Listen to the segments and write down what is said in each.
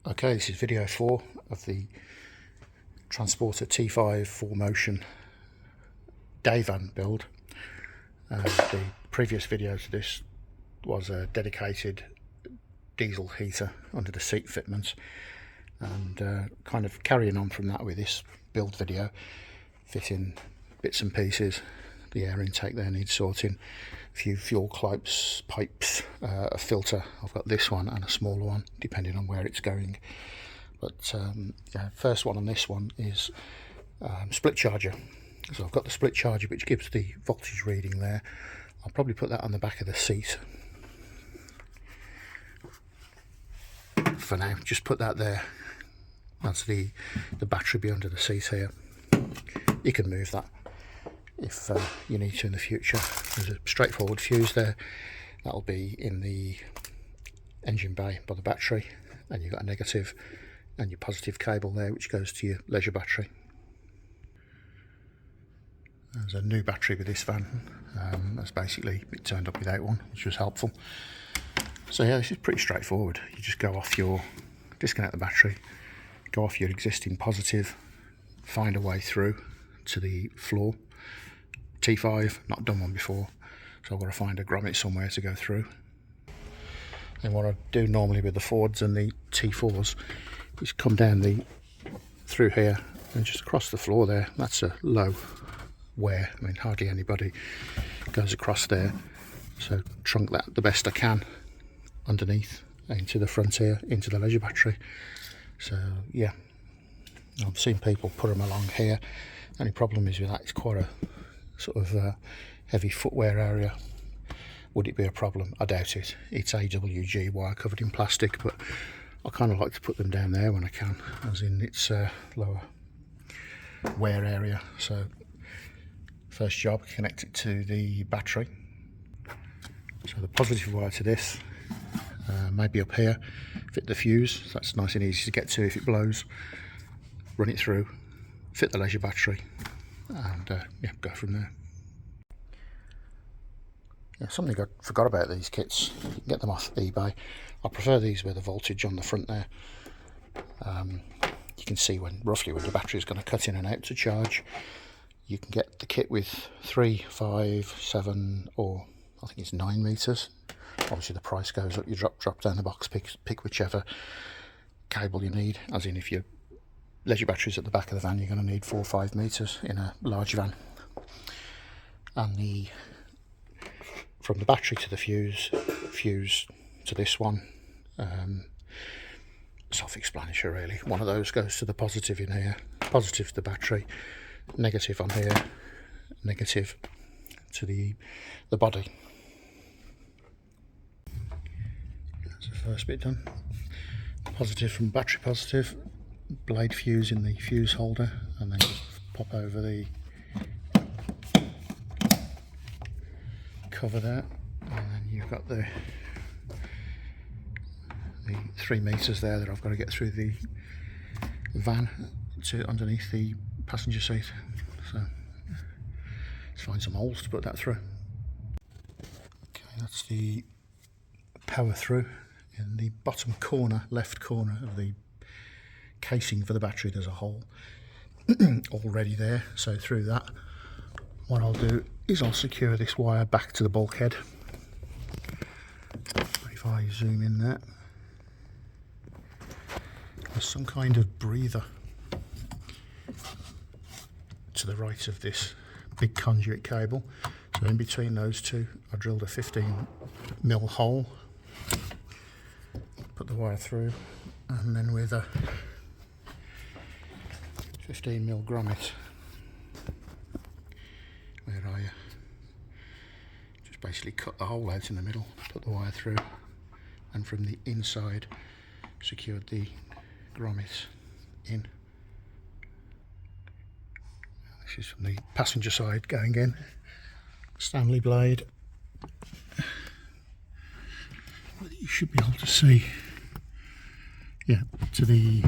Okay, this is video 4 of the Transporter T5 4Motion day van build. The previous video to this was a dedicated diesel heater under the seat fitments, and kind of carrying on from that with this build video, fitting bits and pieces. The air intake there needs sorting, a few fuel pipes, a filter. I've got this one and a smaller one depending on where it's going. But yeah, first one on this one is split charger. So I've got the split charger which gives the voltage reading there. I'll probably put that on the back of the seat for now. Just put that there. That's the battery be under the seat here. You can move that if you need to in the future. There's a straightforward fuse there. That'll be in the engine bay by the battery, and you've got a negative and your positive cable there which goes to your leisure battery. There's a new battery with this van. That's basically it turned up without one, which was helpful. So yeah, this is pretty straightforward. You just go off disconnect the battery, go off your existing positive, find a way through to the floor. T5, not done one before, so I've got to find a grommet somewhere to go through. And what I do normally with the Fords and the T4s is come down through here and just across the floor there. That's a low wear. I mean, hardly anybody goes across there, so trunk that the best I can underneath into the front here, into the leisure battery. So yeah, I've seen people put them along here. The only problem is with that, it's quite a sort of heavy footwear area. Would it be a problem? I doubt it. It's AWG wire covered in plastic, but I kind of like to put them down there when I can, as in it's lower wear area. So first job, connect it to the battery. So the positive wire to this, maybe up here, fit the fuse. So that's nice and easy to get to if it blows. Run it through, fit the leisure battery, and yeah, go from there. Yeah, something I forgot about these kits. You can get them off eBay. I prefer these with the voltage on the front there. You can see roughly when the battery is going to cut in and out to charge. You can get the kit with 3, 5, 7, or I think it's 9 meters. Obviously the price goes up. You drop down the box, pick whichever cable you need. As in, if your leisure battery's at the back of the van, you're going to need 4 or 5 meters in a large van. And from the battery to the fuse to this one, self-explanatory really. One of those goes to the positive in here, positive to the battery, negative on here, negative to the body. That's the first bit done. Positive from battery positive, blade fuse in the fuse holder, and then just pop over the cover there, and then you've got the 3 meters there that I've got to get through the van to underneath the passenger seat. So let's find some holes to put that through. Okay, that's the power through. In the bottom corner, left corner of the casing for the battery, there's a hole already there. So through that, what I'll do is I'll secure this wire back to the bulkhead. If I zoom in there, there's some kind of breather to the right of this big conduit cable. So in between those two, I drilled a 15mm hole, put the wire through, and then with a 15mm grommet, where I just basically cut the hole out in the middle, put the wire through, and from the inside secured the grommet in. This is from the passenger side going in. Stanley blade. You should be able to see, yeah, to the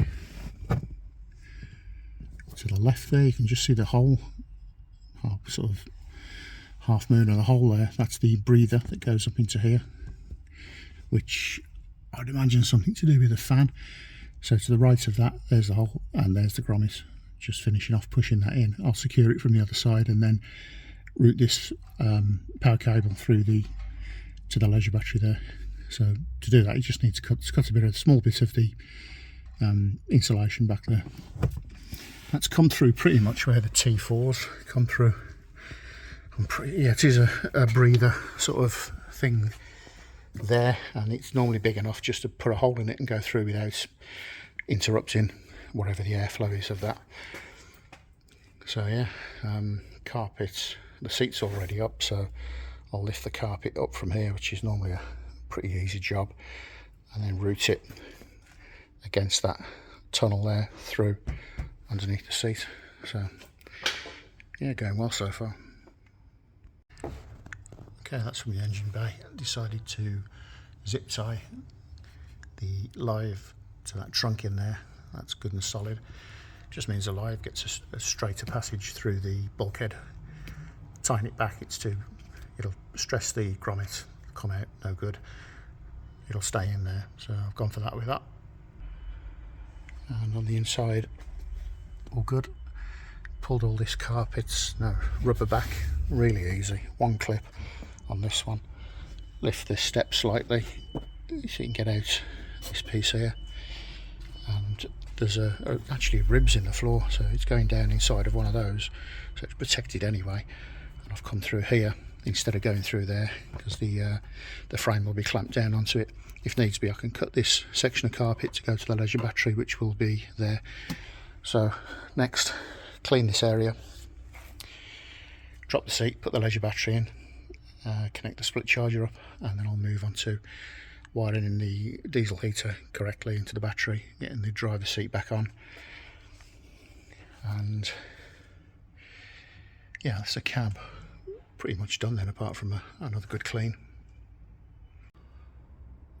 left there. You can just see the hole, sort of half moon of the hole there. That's the breather that goes up into here, which I'd imagine something to do with the fan. So to the right of that, there's the hole, and there's the grommet. Just finishing off pushing that in. I'll secure it from the other side and then route this power cable through to the leisure battery there. So to do that, you just need to cut a small bit of the insulation back there. That's come through pretty much where the T4s come through. Yeah, it is a breather sort of thing there, and it's normally big enough just to put a hole in it and go through without interrupting whatever the airflow is of that. So yeah, carpet, the seat's already up, so I'll lift the carpet up from here, which is normally a pretty easy job, and then route it against that tunnel there through underneath the seat. So yeah, going well so far. Okay, that's from the engine bay. I decided to zip tie the Live to that trunk in there. That's good and solid. Just means the Live gets a straighter passage through the bulkhead. Tying it back, it'll stress the grommet, come out no good. It'll stay in there, so I've gone for that with that. And on the inside, all good. Pulled all this rubber back, really easy. One clip on this one. Lift this step slightly so you can get out this piece here. And there's actually ribs in the floor, so it's going down inside of one of those, so it's protected anyway. And I've come through here instead of going through there, because the frame will be clamped down onto it. If needs be, I can cut this section of carpet to go to the leisure battery, which will be there. So next, clean this area, drop the seat, put the leisure battery in, connect the split charger up, and then I'll move on to wiring in the diesel heater correctly into the battery, getting the driver's seat back on, and yeah, that's a cab pretty much done then, apart from another good clean.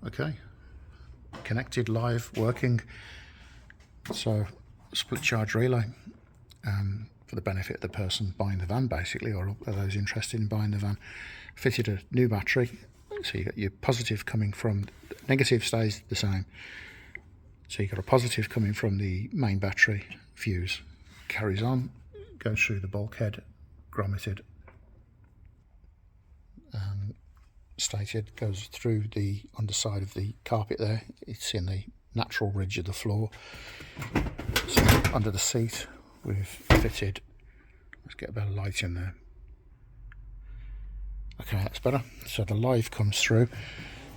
Okay, connected, live, working. So split charge relay, for the benefit of the person buying the van basically, or those interested in buying the van. Fitted a new battery, so you got your positive coming from, negative stays the same, so you got a positive coming from the main battery fuse, carries on, goes through the bulkhead, grommeted, stated, goes through the underside of the carpet there. It's in the natural ridge of the floor. So under the seat we've fitted, let's get a bit of light in there. Okay, that's better. So the Live comes through,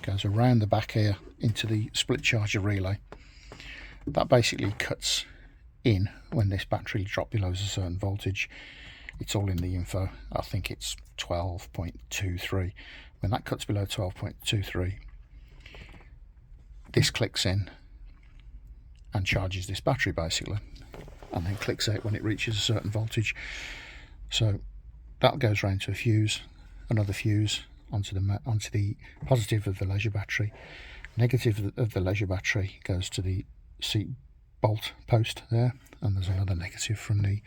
goes around the back here into the split charger relay. That basically cuts in when this battery drops below a certain voltage. It's all in the info. I think it's 12.23. When that cuts below 12.23, this clicks in and charges this battery basically, and then clicks out when it reaches a certain voltage. So that goes round to a fuse, another fuse onto the positive of the leisure battery. Negative of the leisure battery goes to the seat bolt post there, and there's another negative from the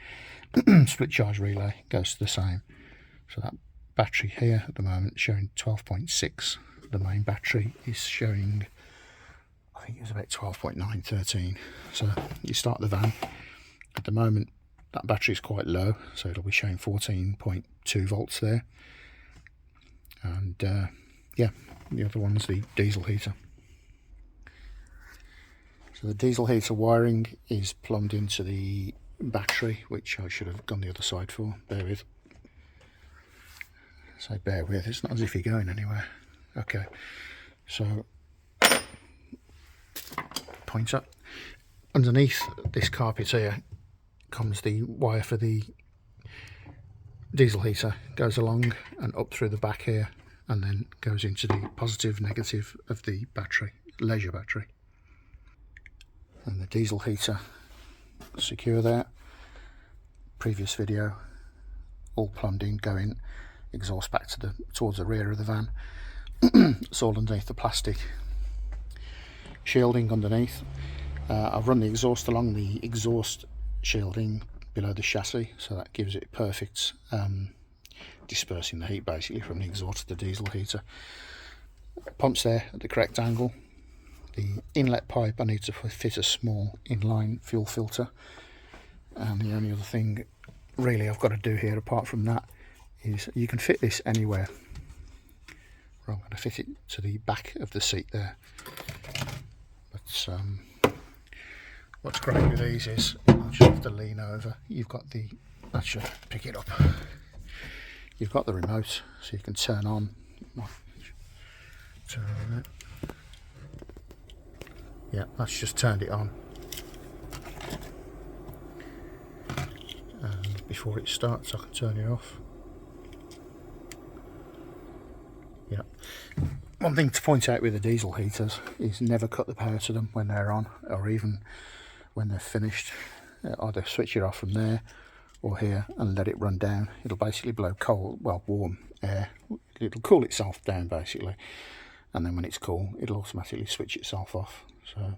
split charge relay, goes to the same. So that battery here at the moment showing 12.6. The main battery is showing, I think it was about 12.9, 13. So you start the van. At the moment that battery is quite low, so it'll be showing 14.2 volts there. And yeah, the other one's the diesel heater. So the diesel heater wiring is plumbed into the battery, which I should have gone the other side for, bear with. So bear with, it's not as if you're going anywhere. Okay, so point up. Underneath this carpet here comes the wire for the diesel heater, goes along and up through the back here, and then goes into the positive, negative of the battery, leisure battery. And the diesel heater secure there. Previous video, all plumbed in, going exhaust back to towards the rear of the van. It's all underneath the plastic shielding underneath. I've run the exhaust along the exhaust shielding below the chassis, so that gives it perfect dispersing the heat basically from the exhaust to the diesel heater. Pumps there at the correct angle, The inlet pipe, I need to fit a small inline fuel filter, and the only other thing really I've got to do here apart from that is you can fit this anywhere. I'm going to fit it to the back of the seat there. But what's great with these is I'll just have to lean over. You've got the, that should pick it up. You've got the remote, so you can turn on. Turn on it. Yeah, that's just turned it on. And before it starts, I can turn it off. Yeah. One thing to point out with the diesel heaters is never cut the power to them when they're on, or even when they're finished. Either switch it off from there or here and let it run down. It'll basically blow cold, well, warm air. It'll cool itself down basically, and then when it's cool, it'll automatically switch itself off. So,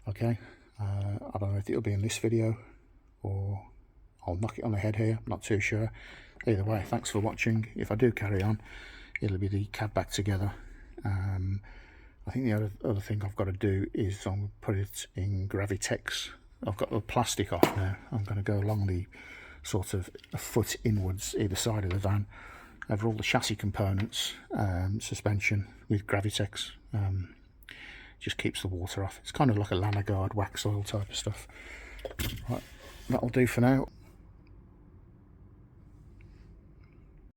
okay, I don't know if it'll be in this video or I'll knock it on the head here. I'm not too sure. Either way, thanks for watching. If I do carry on, it'll be the cab back together. I think the other thing I've got to do is I'm put it in Gravitex. I've got the plastic off now. I'm going to go along the sort of a foot inwards either side of the van over all the chassis components, suspension with Gravitex. Just keeps the water off. It's kind of like a Lanagard wax oil type of stuff. Right, that'll do for now.